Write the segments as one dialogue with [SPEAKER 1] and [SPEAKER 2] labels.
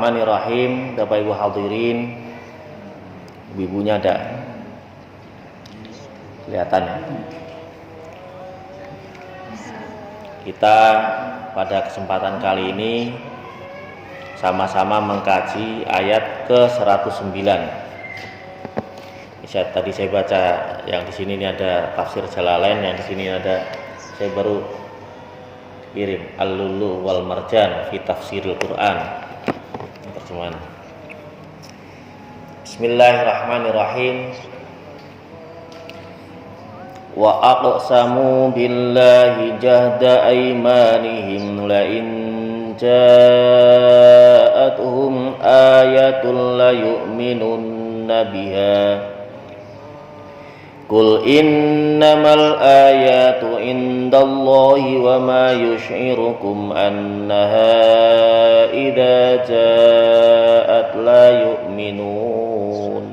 [SPEAKER 1] Bismillahirrahmanirrahim. Bapak Ibu hadirin, ibu-ibunya ada kelihatan ya. Kita pada kesempatan kali ini sama-sama mengkaji ayat ke-109. Tadi saya baca yang di sini ini ada tafsir Jalalain, yang di sini ada saya baru kirim Al-Lulu wal Marjan fi Tafsiril Quran. Terjemahan. Bismillahirrahmanirrahim. Wa aqsamu billahi jahda aymanihim la in ja'atuhum ayatul la yu'minunna biha. Qul innamal ayatu indallahi wa ma yush'irukum annaha idza ja'at la yu'minun.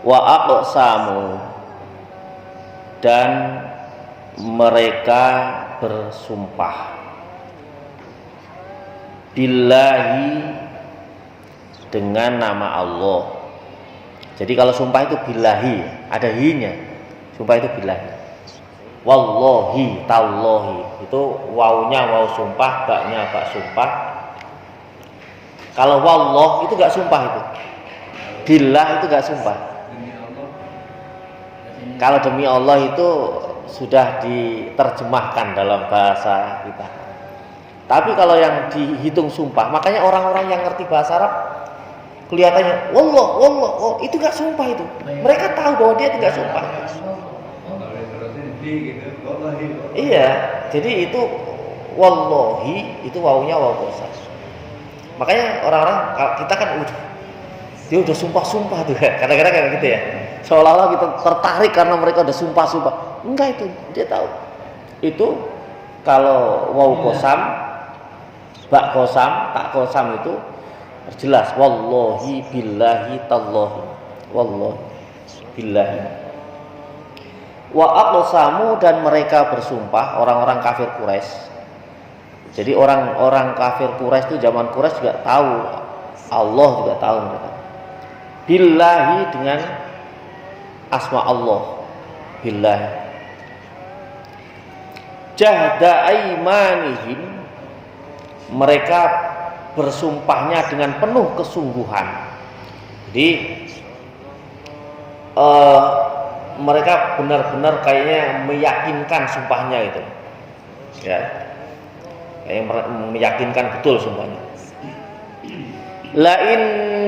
[SPEAKER 1] Wa aqsamu, dan mereka bersumpah, billahi, dengan nama Allah. Jadi kalau sumpah itu billahi, ada hi-nya. Sumpah itu billahi. Wallahi, tallahi. Itu wawunya waw sumpah, baknya bak sumpah. Kalau wallah itu enggak sumpah itu. Billah itu enggak sumpah. Kalau demi Allah itu sudah diterjemahkan dalam bahasa kita. Tapi kalau yang dihitung sumpah, makanya orang-orang yang ngerti bahasa Arab kelihatannya wallah, oh, itu enggak sumpah itu. Mereka tahu bahwa dia tidak sumpah. Iya, jadi itu wallahi itu wawunya waw qasam. Makanya orang-orang kita kan dia udah sumpah-sumpah tuh. Kadang-kadang kayak gitu ya. Seolah-olah kita tertarik karena mereka udah sumpah-sumpah. Enggak, itu dia tahu. Itu kalau waw qasam, ba qasam, tak qasam itu jelas wallahi billahi tallahi, wallahi billahi. Wa aqsamu, dan mereka bersumpah, orang-orang kafir Quraisy. Jadi orang-orang kafir Quraisy itu zaman Quraisy juga tahu, Allah juga tahu mereka. Billahi, dengan asma Allah, billahi. Jahda aimanihim, mereka bersumpahnya dengan penuh kesungguhan. Jadi mereka benar-benar kayaknya meyakinkan sumpahnya itu, ya, kayak meyakinkan betul sumpahnya. La in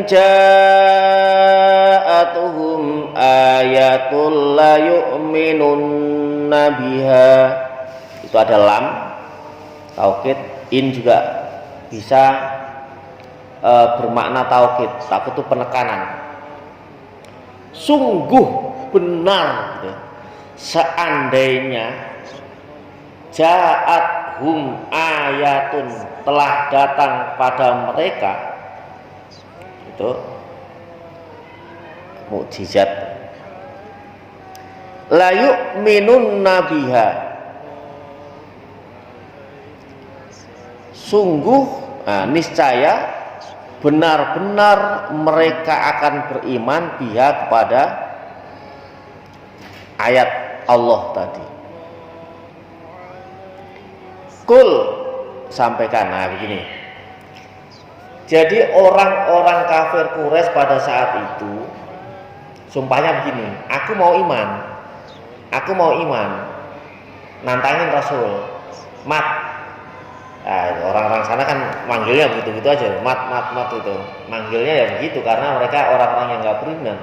[SPEAKER 1] ja'atuhum ayatul la yu'minunna biha. Itu ada lam taukid, in juga bisa bermakna taukid. Taukid itu penekanan. Sungguh benar, gitu. Seandainya ja'athum ayatun, telah datang pada mereka itu mukjizat, la yu'minunna biha, sungguh niscaya benar-benar mereka akan beriman biha, kepada ayat Allah tadi. Kul, sampaikan. Nah begini, jadi orang-orang kafir Quraisy pada saat itu sumpahnya begini, aku mau iman, nantangin Rasul, mat. Nah, orang-orang sana kan manggilnya begitu-begitu aja, mat itu. Manggilnya ya begitu karena mereka orang-orang yang enggak beriman,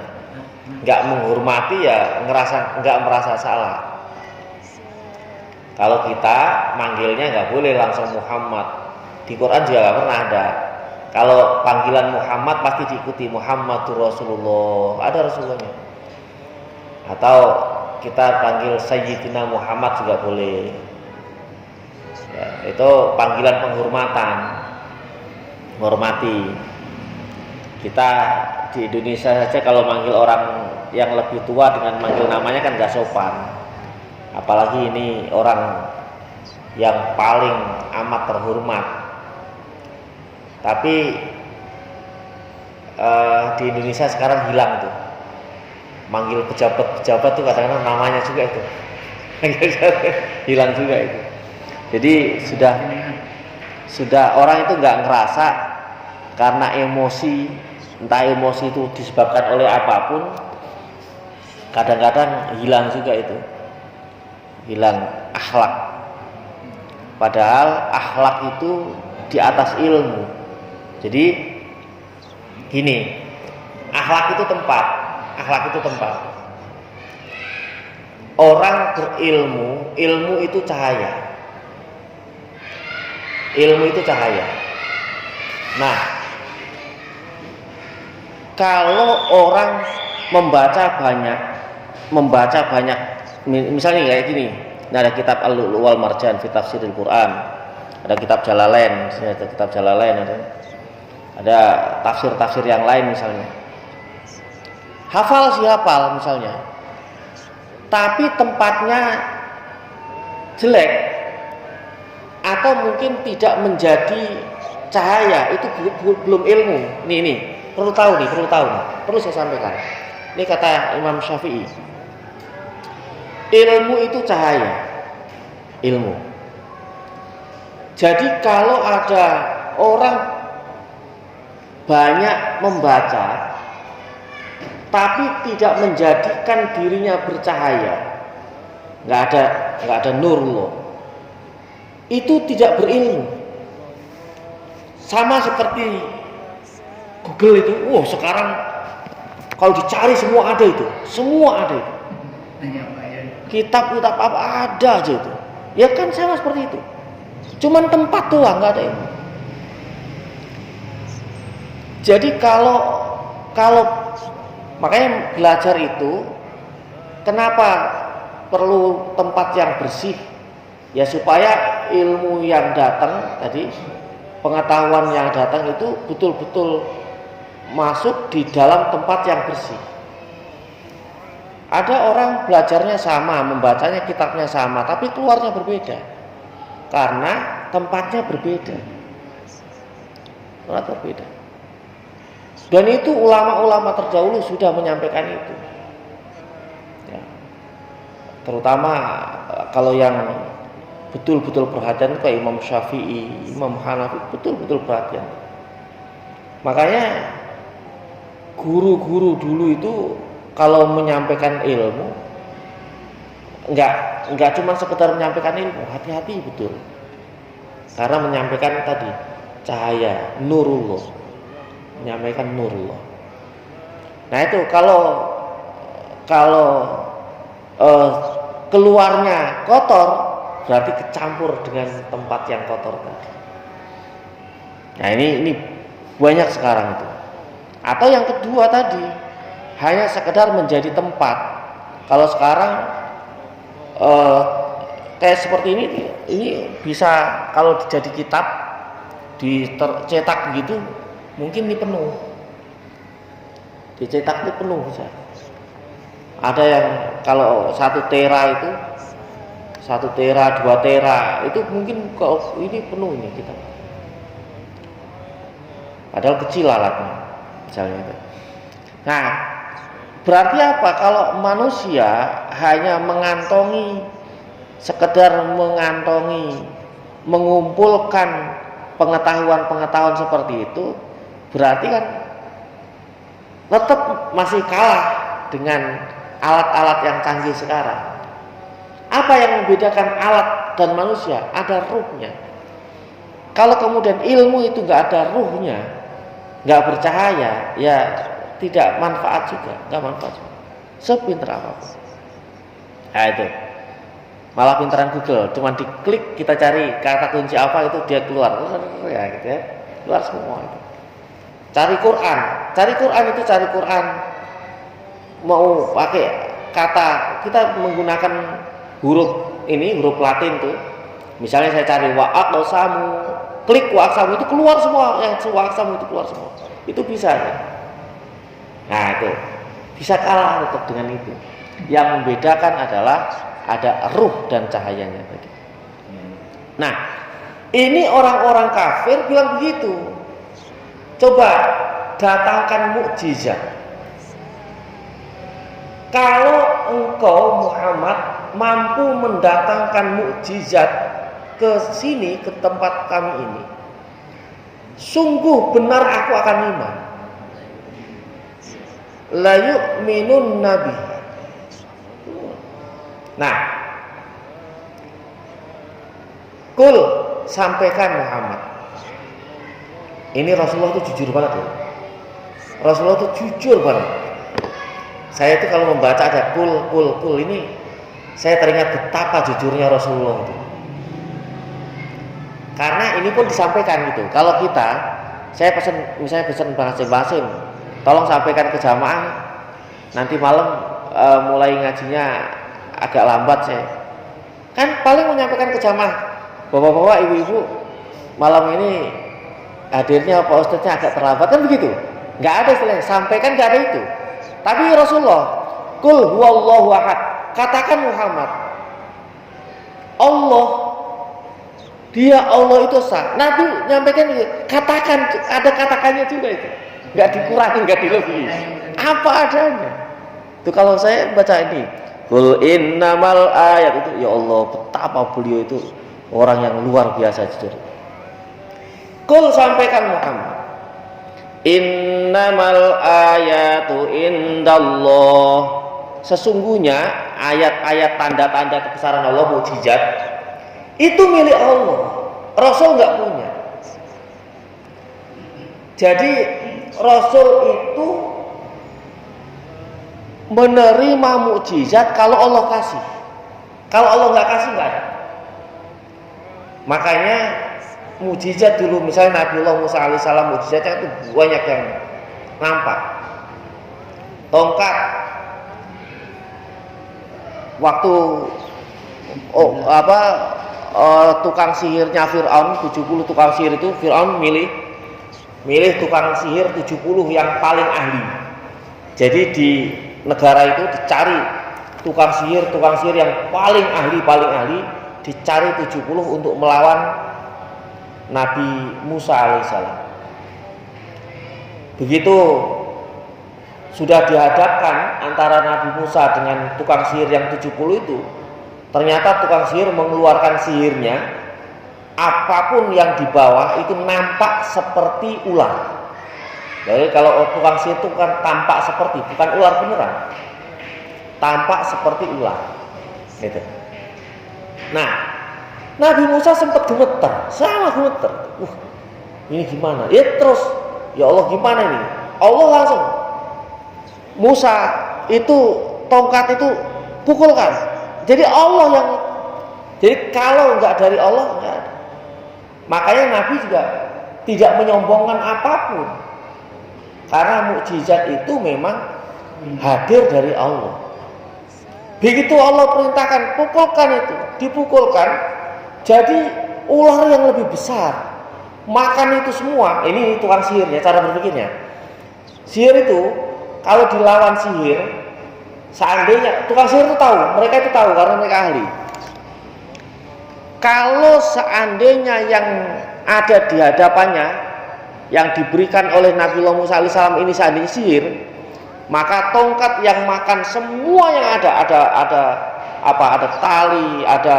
[SPEAKER 1] enggak menghormati, ya enggak merasa salah. Kalau kita manggilnya enggak boleh langsung Muhammad. Di Quran juga enggak pernah ada. Kalau panggilan Muhammad pasti diikuti Muhammadur Rasulullah, ada Rasulullahnya. Atau kita panggil Sayyidina Muhammad juga boleh. Ya, itu panggilan penghormatan, menghormati. Kita di Indonesia saja kalau manggil orang yang lebih tua dengan manggil namanya kan nggak sopan. Apalagi ini orang yang paling amat terhormat. Tapi di Indonesia sekarang hilang tuh. Manggil pejabat-pejabat tuh kadang-kadang namanya juga itu. Hilang juga itu. Jadi sudah orang itu nggak ngerasa karena emosi, entah emosi itu disebabkan oleh apapun, kadang-kadang hilang juga itu, hilang akhlak. Padahal akhlak itu di atas ilmu. Jadi gini, akhlak itu tempat. Orang berilmu, ilmu itu cahaya. Nah, kalau orang membaca banyak, misalnya kayak gini, ada kitab Al-Lu'lu' wal Marjan fi Tafsiril Quran, ada kitab Jalalain, ada tafsir-tafsir yang lain misalnya. Hafal misalnya, tapi tempatnya jelek atau mungkin tidak menjadi cahaya, itu belum ilmu. Nih perlu tahu nih, perlu saya sampaikan. Ini kata Imam Syafi'i, ilmu itu cahaya, ilmu. Jadi kalau ada orang banyak membaca tapi tidak menjadikan dirinya bercahaya, nggak ada nurullah, itu tidak berilmu. Sama seperti Google itu, sekarang kalau dicari semua ada itu. Kitab apa ada aja itu. Ya kan sama seperti itu. Cuman tempat doang, nggak ada ilmu. Jadi kalau makanya belajar itu kenapa perlu tempat yang bersih? Ya supaya ilmu yang datang tadi, pengetahuan yang datang itu betul-betul masuk di dalam tempat yang bersih. Ada orang belajarnya sama, membacanya kitabnya sama, tapi keluarnya berbeda karena tempatnya berbeda. Dan itu ulama-ulama terdahulu sudah menyampaikan itu. Ya. Terutama kalau yang betul-betul perhatian kayak Imam Syafi'i, Imam Hanafi, betul-betul perhatian. Makanya guru-guru dulu itu kalau menyampaikan ilmu enggak cuma sekedar menyampaikan ilmu, hati-hati betul. Karena menyampaikan tadi cahaya, nurullah. Menyampaikan nurullah. Nah itu kalau keluarnya kotor, berarti kecampur dengan tempat yang kotor tadi. Nah ini banyak sekarang itu. Atau yang kedua tadi, hanya sekedar menjadi tempat. Kalau sekarang kayak seperti ini bisa kalau jadi kitab dicetak begitu, mungkin ini penuh. Dicetak itu penuh bisa. Ada yang kalau 1 tera itu 1 tera, 2 tera itu mungkin kalau ini penuh ini kita. Padahal kecil alatnya misalnya itu. Nah, berarti apa kalau manusia hanya sekedar mengumpulkan pengetahuan seperti itu, berarti kan tetap masih kalah dengan alat-alat yang canggih sekarang. Apa yang membedakan alat dan manusia? Ada ruhnya. Kalau kemudian ilmu itu nggak ada ruhnya, nggak bercahaya, ya tidak manfaat juga, nggak manfaat juga. Sepintar apapun. Nah itu, malah pintaran Google, cuman diklik kita cari kata kunci apa itu dia keluar, ya gitu ya, keluar semua itu. Cari Quran mau pakai kata, kita menggunakan huruf Latin tuh. Misalnya saya cari wa'aqsamu, klik wa'aqsamu itu keluar semua, yang wa'aqsamu itu keluar semua. Itu bisa ya. Nah itu bisa kalah tetap dengan itu. Yang membedakan adalah ada ruh dan cahayanya tadi. Nah, ini orang-orang kafir bilang begitu. Coba datangkan mukjizat. Kalau engkau Muhammad mampu mendatangkan mukjizat ke sini, ke tempat kami ini, sungguh benar aku akan iman. La yu'minun nabi. Nah, kul, sampaikan Muhammad. Ini Rasulullah itu jujur banget loh. Rasulullah itu jujur banget. Saya itu kalau membaca ada kul ini, saya teringat betapa jujurnya Rasulullah itu. Karena ini pun disampaikan gitu. Kalau kita, saya pesan, misalnya pesan Basim, tolong sampaikan ke jamaah. Nanti malam mulai ngajinya agak lambat saya. Kan paling menyampaikan ke jamaah, bapak-bapak, ibu-ibu, malam ini hadirnya Pak Ustadznya agak terlambat, kan begitu. Nggak ada istilahnya, sampaikan, nggak ada itu. Tapi Rasulullah, kul huwallahu ahad, katakan Muhammad, Allah, dia Allah itu esa. Nabi nyampaikan gitu, katakan, ada katakannya juga itu, nggak dikurangi, nggak dilebihi, apa adanya. Itu kalau saya baca ini, kul innamal ayat itu, ya Allah, betapa beliau itu orang yang luar biasa jujur. Kul, sampaikan Muhammad, innamal ayatu indallah, sesungguhnya ayat-ayat tanda-tanda kebesaran Allah, mukjizat itu milik Allah. Rasul nggak punya. Jadi Rasul itu menerima mukjizat kalau Allah kasih. Kalau Allah nggak kasih, nggak ada. Makanya mukjizat dulu, misalnya Nabiullah Musa alaihissalam, mukjizatnya itu banyak yang nampak. Tongkat waktu tukang sihirnya Fir'aun, 70 tukang sihir itu, Fir'aun milih tukang sihir 70 yang paling ahli. Jadi di negara itu dicari tukang sihir yang paling ahli, dicari 70 untuk melawan Nabi Musa alaihissalam. Begitu sudah dihadapkan antara Nabi Musa dengan tukang sihir yang 70 itu, ternyata tukang sihir mengeluarkan sihirnya, apapun yang di bawah itu nampak seperti ular. Jadi kalau tukang sihir itu kan tampak seperti, bukan ular beneran, tampak seperti ular gitu. Nah, Nabi Musa sempat gemeter, sangat gemeter. Ini gimana? Ya terus, ya Allah gimana ini? Allah langsung, Musa itu tongkat itu pukulkan. Jadi Allah yang, jadi kalau nggak dari Allah nggak ada. Makanya Nabi juga tidak menyombongkan apapun, karena mukjizat itu memang hadir dari Allah. Begitu Allah perintahkan pukulkan itu, dipukulkan, jadi ular yang lebih besar makan itu semua. Ini tukang sihirnya, cara berpikirnya. Sihir itu kalau dilawan sihir, seandainya tukang sihir itu tahu, mereka itu tahu karena mereka ahli. Kalau seandainya yang ada di hadapannya, yang diberikan oleh Nabiullah Musa alaihissalam ini seandainya sihir, maka tongkat yang makan semua yang ada tali, ada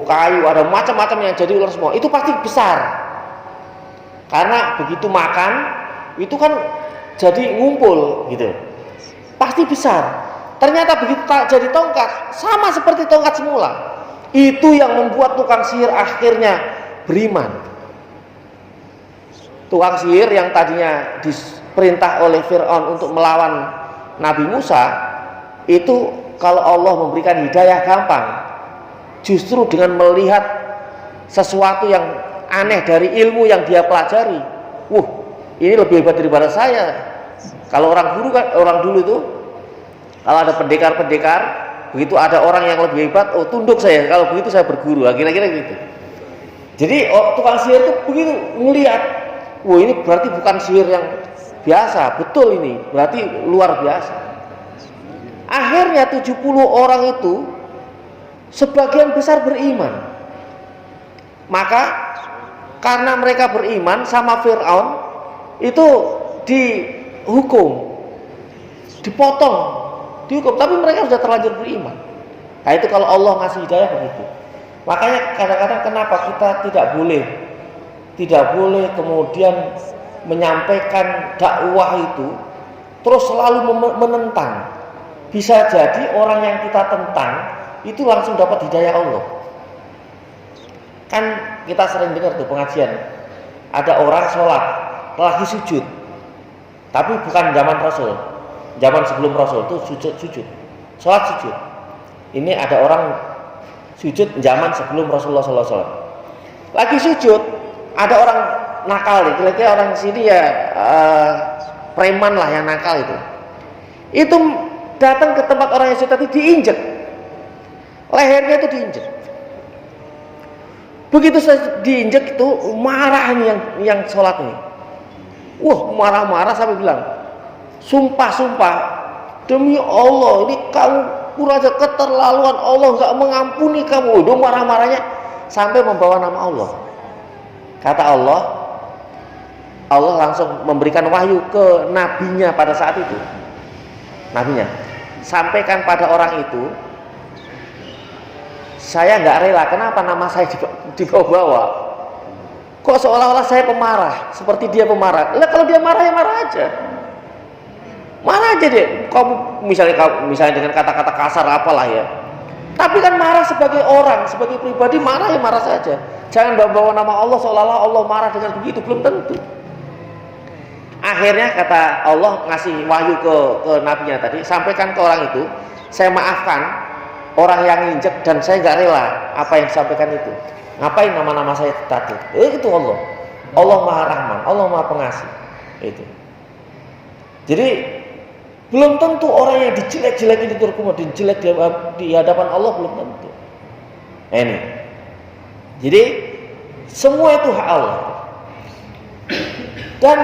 [SPEAKER 1] kayu, ada macam-macam yang jadi ular semua, itu pasti besar. Karena begitu makan, itu kan jadi ngumpul gitu, pasti besar. Ternyata begitu jadi tongkat, sama seperti tongkat semula. Itu yang membuat tukang sihir akhirnya beriman. Tukang sihir yang tadinya diperintah oleh Fir'aun untuk melawan Nabi Musa, itu kalau Allah memberikan hidayah gampang. Justru dengan melihat sesuatu yang aneh dari ilmu yang dia pelajari, ini lebih hebat daripada saya. Kalau orang dulu itu, kalau ada pendekar-pendekar, begitu ada orang yang lebih hebat, tunduk saya, kalau begitu saya berguru, kira-kira gitu. Jadi tukang sihir itu begitu melihat, ini berarti bukan sihir yang biasa, betul ini, berarti luar biasa. Akhirnya 70 orang itu sebagian besar beriman. Maka karena mereka beriman sama Fir'aun, itu dihukum, dipotong, dihukum, tapi mereka sudah terlanjur beriman. Nah itu kalau Allah ngasih hidayah begitu. Makanya kadang-kadang kenapa kita tidak boleh kemudian menyampaikan dakwah itu terus selalu menentang. Bisa jadi orang yang kita tentang itu langsung dapat hidayah Allah. Kan kita sering dengar tuh pengajian, ada orang sholat lagi sujud, tapi bukan zaman Rasul, zaman sebelum Rasul tuh sujud, sholat sujud. Ini ada orang sujud zaman sebelum Rasulullah SAW. Lagi sujud, ada orang nakal, kira-kira orang sini ya preman lah yang nakal itu. Itu datang ke tempat orang yang sujud tadi, diinjek, lehernya itu diinjek. Begitu saya diinjek itu marah nih yang sholat ini. Wah marah-marah sampai bilang, sumpah demi Allah ini kamu kurang aja, keterlaluan, Allah nggak mengampuni kamu. Udah marah-marahnya sampai membawa nama Allah. Kata Allah langsung memberikan wahyu ke nabinya pada saat itu. Nabinya sampaikan pada orang itu, saya nggak rela, kenapa nama saya dibawa-bawa? Kok seolah-olah saya pemarah, seperti dia pemarah. Lah kalau dia marah ya marah aja. Marah aja deh. Kamu misalnya dengan kata-kata kasar apalah ya. Tapi kan marah sebagai orang, sebagai pribadi marah ya marah saja. Jangan bawa nama Allah seolah-olah Allah marah dengan begitu, belum tentu. Akhirnya kata Allah ngasih wahyu ke nabinya tadi, sampaikan ke orang itu, saya maafkan orang yang injek dan saya nggak rela apa yang disampaikan itu. Ngapain nama-nama saya tadi? Itu Allah. Allah Maha Rahman, Allah Maha Pengasih. Itu. Jadi belum tentu orang yang dijelek-jelekin itu kemudian jelek di hadapan Allah, belum tentu. Ini. Jadi semua itu hak Allah. Dan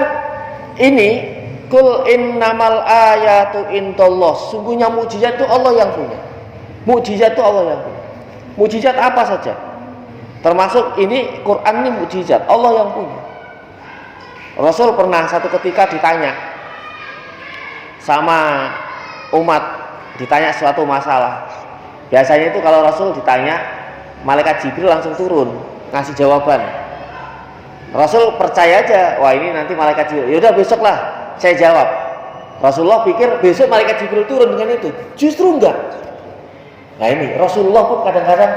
[SPEAKER 1] ini kul innamal ayatu indallah. Sungguhnya mukjizat itu Allah yang punya. Mukjizat itu Allah yang punya. Mukjizat apa saja? Termasuk ini Quran ini mukjizat Allah yang punya. Rasul pernah satu ketika ditanya sama umat, ditanya suatu masalah. Biasanya itu kalau Rasul ditanya, malaikat Jibril langsung turun ngasih jawaban. Rasul percaya aja, wah ini nanti malaikat Jibril. Yaudah besok lah saya jawab. Rasulullah pikir besok malaikat Jibril turun dengan itu. Justru enggak. Nah ini Rasulullah pun kadang-kadang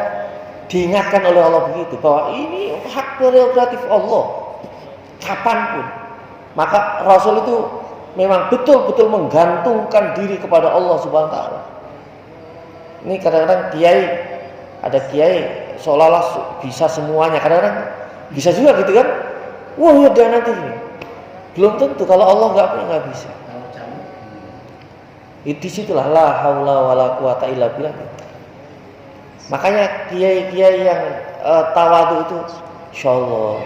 [SPEAKER 1] diingatkan oleh Allah begitu, bahwa ini hak prerogatif Allah kapanpun. Maka Rasul itu memang betul-betul menggantungkan diri kepada Allah Subhanahu wa taala. Ini kadang-kadang ada kiai seolah-olah bisa semuanya, kadang-kadang bisa juga gitu kan. Wah ya udah nanti ini. Belum tentu, kalau Allah nggak bisa. Di situlah la haula wala quwata illa billah. Makanya kiai-kiai yang tawadu itu, insyaallah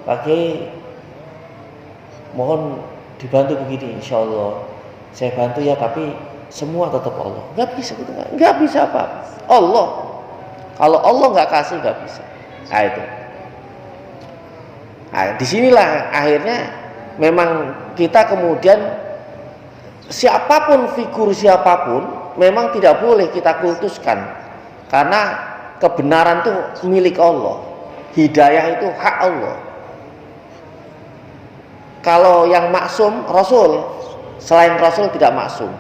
[SPEAKER 1] Pak Kiai mohon dibantu begini, insyaallah saya bantu ya, tapi semua tetap Allah. Nggak bisa gitu, nggak bisa apa. Allah, kalau Allah nggak kasih nggak bisa. Nah itu. Nah, disinilah akhirnya memang kita kemudian siapapun, figur siapapun memang tidak boleh kita kultuskan. Karena kebenaran itu milik Allah, hidayah itu hak Allah. Kalau yang maksum Rasul, selain Rasul tidak maksum.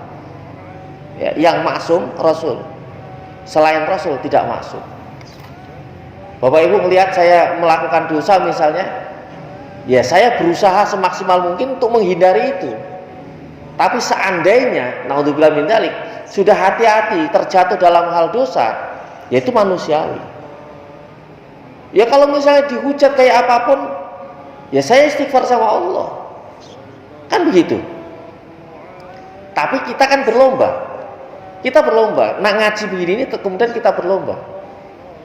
[SPEAKER 1] Ya, yang maksum Rasul, selain Rasul tidak maksum. Bapak Ibu melihat saya melakukan dosa misalnya, ya saya berusaha semaksimal mungkin untuk menghindari itu. Tapi seandainya, naudzubillah min dzalik, sudah hati-hati terjatuh dalam hal dosa, yaitu manusiawi. Ya kalau misalnya dihujat kayak apapun, ya saya istighfar sama Allah. Kan begitu. Tapi kita kan berlomba. Kita berlomba. Nah ngaji begini ini kemudian kita berlomba.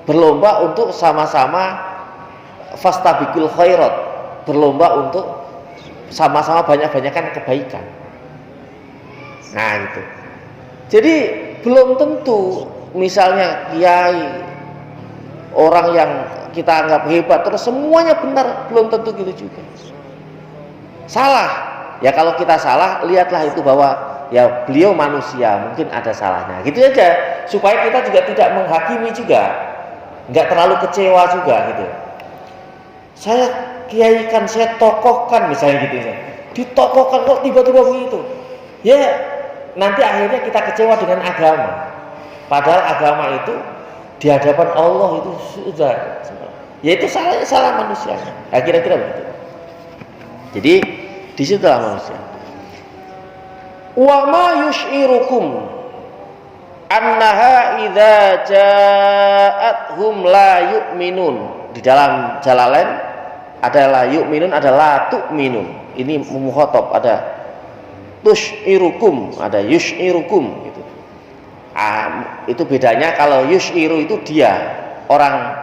[SPEAKER 1] Berlomba untuk sama-sama fastabiqul khairat. Berlomba untuk sama-sama banyak-banyakan kebaikan. Nah itu. Jadi belum tentu misalnya kiai, orang yang kita anggap hebat terus semuanya benar, belum tentu gitu juga. Salah. Ya kalau kita salah, lihatlah itu bahwa ya beliau manusia, mungkin ada salahnya. Gitu aja, supaya kita juga tidak menghakimi juga, nggak terlalu kecewa juga gitu. Saya kiaikan, saya tokohkan misalnya gitu ya. Ditokohkan kok tiba-tiba begitu. Ya nanti akhirnya kita kecewa dengan agama. Padahal agama itu di hadapan Allah itu sudah, ya itu salah manusianya. Nah, kira-kira begitu. Jadi di situlah manusia. Wa ma yush'irukum annaha idza ja'athum la yu'minun. Di dalam Jalalain ada la yu'minun, ada la tu'minun. Ini mukhatab, ada tushirukum, ada yushirukum gitu. Itu bedanya. Kalau yushiru itu dia, orang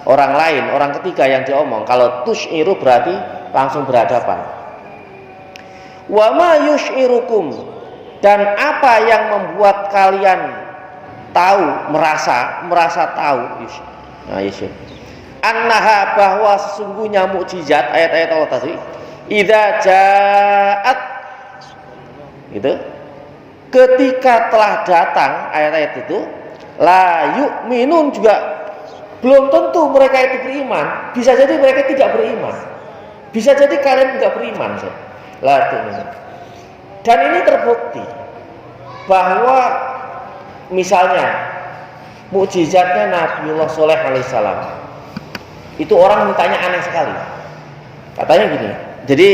[SPEAKER 1] lain, orang ketiga yang diomong. Kalau tushiru berarti langsung berhadapan. Wa ma yushirukum, dan apa yang membuat kalian tahu, merasa tahu, nah yusir, annaha, bahwa sesungguhnya mukjizat, ayat-ayat Allah tadi, idza ja'at gitu, ketika telah datang ayat-ayat itu, la yu'minun, juga belum tentu mereka itu beriman. Bisa jadi mereka tidak beriman, bisa jadi kalian tidak beriman. La tu'minun. Dan ini terbukti bahwa misalnya mukjizatnya Nabiullah Shalih alaihissalam itu orang mintanya aneh sekali. Katanya gini, jadi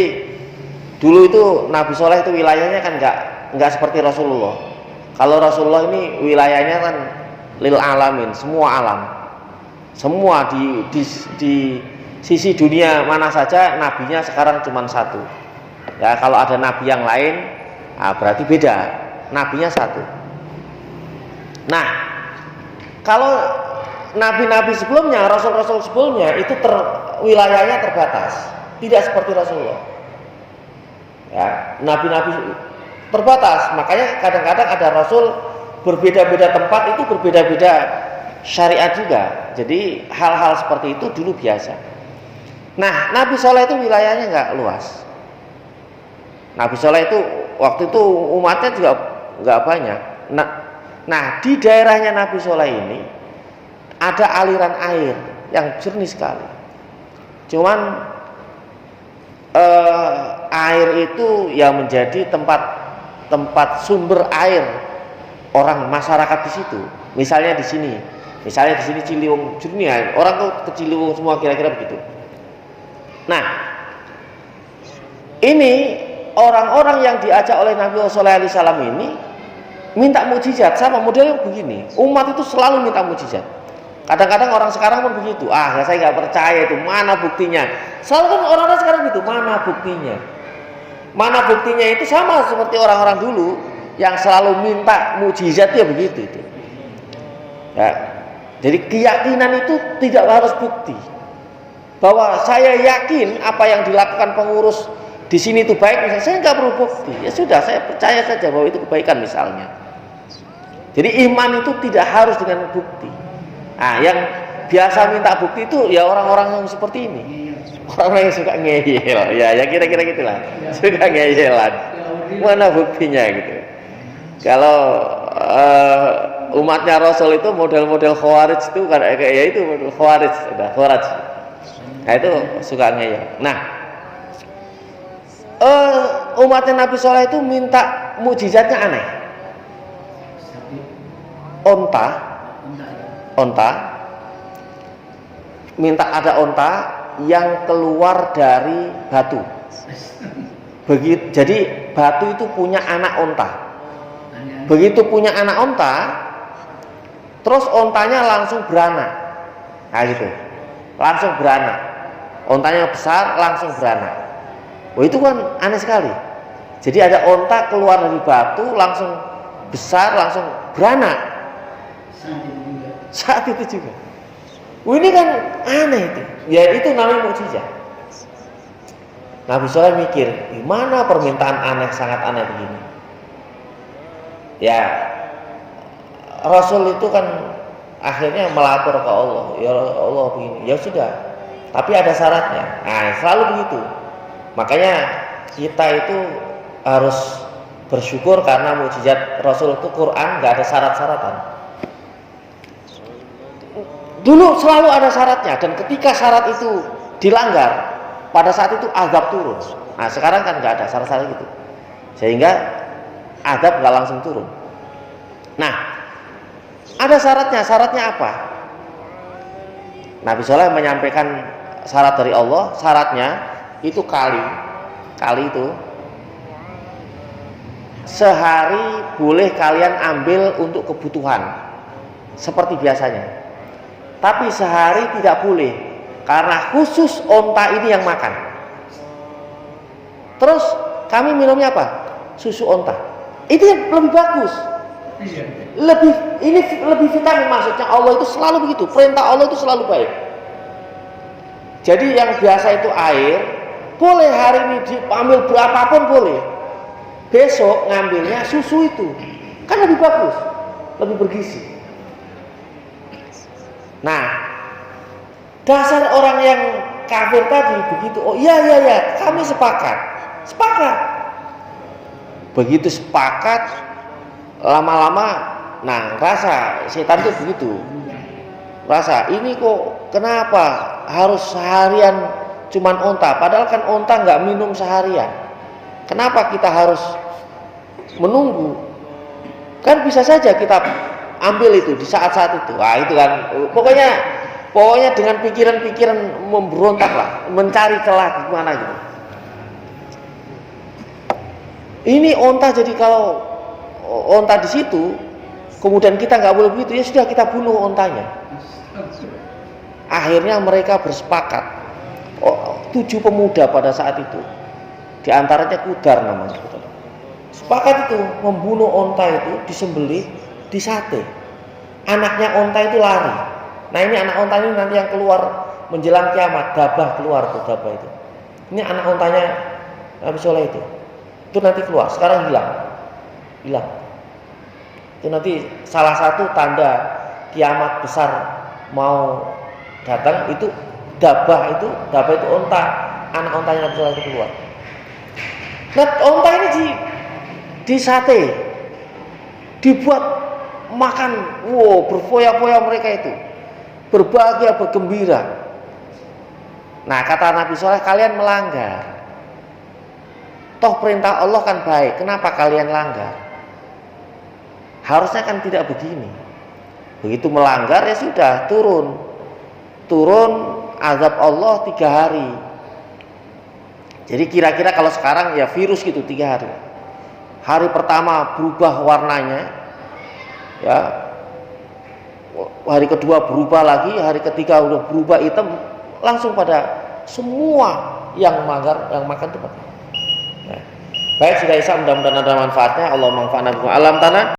[SPEAKER 1] dulu itu Nabi Shalih itu wilayahnya kan nggak seperti Rasulullah. Kalau Rasulullah ini wilayahnya kan lil alamin, semua alam, semua di sisi dunia mana saja nabinya sekarang cuma satu. Ya kalau ada nabi yang lain, berarti beda, nabinya satu. Nah, kalau nabi-nabi sebelumnya, rasul-rasul sebelumnya itu wilayahnya terbatas, tidak seperti Rasulullah. Ya, nabi-nabi terbatas, makanya kadang-kadang ada rasul berbeda-beda tempat, itu berbeda-beda syariat juga. Jadi hal-hal seperti itu dulu biasa. Nah, Nabi Shalih itu wilayahnya nggak luas. Nabi Shalih itu waktu itu umatnya juga nggak banyak. Nah, di daerahnya Nabi Shalih ini ada aliran air yang jernih sekali. Cuman air itu ya menjadi tempat sumber air orang masyarakat di situ. Misalnya di sini Ciliwung jernih air. Orang tuh ke Ciliwung semua, kira-kira begitu. Nah, ini orang-orang yang diajak oleh Nabi Shalih alaihissalam ini minta mukjizat, sama modelnya begini. Umat itu selalu minta mukjizat. Kadang-kadang orang sekarang pun begitu. Saya nggak percaya itu, mana buktinya? Selalu kan orang-orang sekarang gitu, mana buktinya? Mana buktinya itu sama seperti orang-orang dulu yang selalu minta mukjizat, ya begitu itu. Ya, jadi keyakinan itu tidak harus bukti. Bahwa saya yakin apa yang dilakukan pengurus di sini itu baik, misalnya, saya nggak perlu bukti. Ya sudah, saya percaya saja bahwa itu kebaikan misalnya. Jadi iman itu tidak harus dengan bukti. Nah, yang biasa minta bukti itu ya orang-orang yang seperti ini, orang-orang yang suka ngeyel, ya kira-kira gitulah, suka ngeyelan. Mana buktinya gitu? Kalau umatnya Rasul itu model-model Khawarij itu kan kayak itu model Khawarij. Nah itu suka ngeyel. Nah, umatnya Nabi Shalih itu minta mukjizatnya aneh. Onta, minta ada onta yang keluar dari batu. Begitu, jadi batu itu punya anak onta. Begitu punya anak onta, terus ontanya langsung beranak. Nah gitu, langsung beranak. Ontanya besar, langsung beranak. Itu kan aneh sekali. Jadi ada onta keluar dari batu, langsung besar, langsung beranak. Saat itu juga. Ini kan aneh itu. Ya itu namanya mukjizat. Nabi Shalih mikir, gimana permintaan aneh, sangat aneh begini. Ya, Rasul itu kan akhirnya melapor ke Allah. Ya Allah begini. Ya sudah. Tapi ada syaratnya. Nah, selalu begitu. Makanya kita itu harus bersyukur karena mukjizat Rasul itu Quran nggak ada syarat-syaratan. Dulu selalu ada syaratnya, dan ketika syarat itu dilanggar, pada saat itu azab turun. Nah sekarang kan nggak ada syarat-syarat gitu, sehingga azab nggak langsung turun. Nah ada syaratnya. Syaratnya apa? Nabi Soleh menyampaikan syarat dari Allah. Syaratnya itu kali itu sehari boleh kalian ambil untuk kebutuhan seperti biasanya. Tapi sehari tidak boleh, karena khusus onta ini yang makan. Terus kami minumnya apa? Susu onta. Itu yang lebih bagus. Lebih vitamin, maksudnya Allah itu selalu begitu. Perintah Allah itu selalu baik. Jadi yang biasa itu air, boleh hari ini diambil berapapun boleh. Besok ngambilnya susu itu, kan lebih bagus, lebih bergizi. Nah, dasar orang yang kafir tadi begitu. Oh iya, kami sepakat. Begitu sepakat, lama-lama, nah rasa setan itu begitu. Rasa ini kok kenapa harus seharian cuman onta? Padahal kan onta nggak minum seharian. Kenapa kita harus menunggu? Kan bisa saja kita ambil itu di saat-saat itu. Nah itu kan pokoknya dengan pikiran-pikiran memberontak lah, mencari celah gimana gitu. Ini onta, jadi kalau onta di situ kemudian kita nggak boleh begitu, ya sudah kita bunuh ontanya. Akhirnya mereka bersepakat. 7 pemuda pada saat itu, di antaranya Kudar namanya, sepakat itu membunuh onta itu, disembelih, disate. Anaknya onta itu lari. Nah ini anak onta ini nanti yang keluar menjelang kiamat, dabah keluar tuh, dabah itu. Ini anak ontanya Nabi Soleh itu nanti keluar. Sekarang hilang. Itu nanti salah satu tanda kiamat besar mau datang, itu dabah itu onta, anak ontanya Nabi Soleh itu keluar. Nah onta ini disate, dibuat makan, berfoya-foya mereka itu, berbahagia, bergembira. Nah kata Nabi Soleh, kalian melanggar. Toh perintah Allah kan baik, kenapa kalian langgar? Harusnya kan tidak begini. Begitu melanggar ya sudah, turun azab Allah 3 hari. Jadi kira-kira kalau sekarang ya virus gitu 3 hari. Hari pertama berubah warnanya, ya. Hari kedua berubah lagi, hari ketiga udah berubah hitam, langsung pada semua yang makan itu. Baik, sudah Isa, mudah-mudahan ada manfaatnya. Allah manfaatna alam tanah.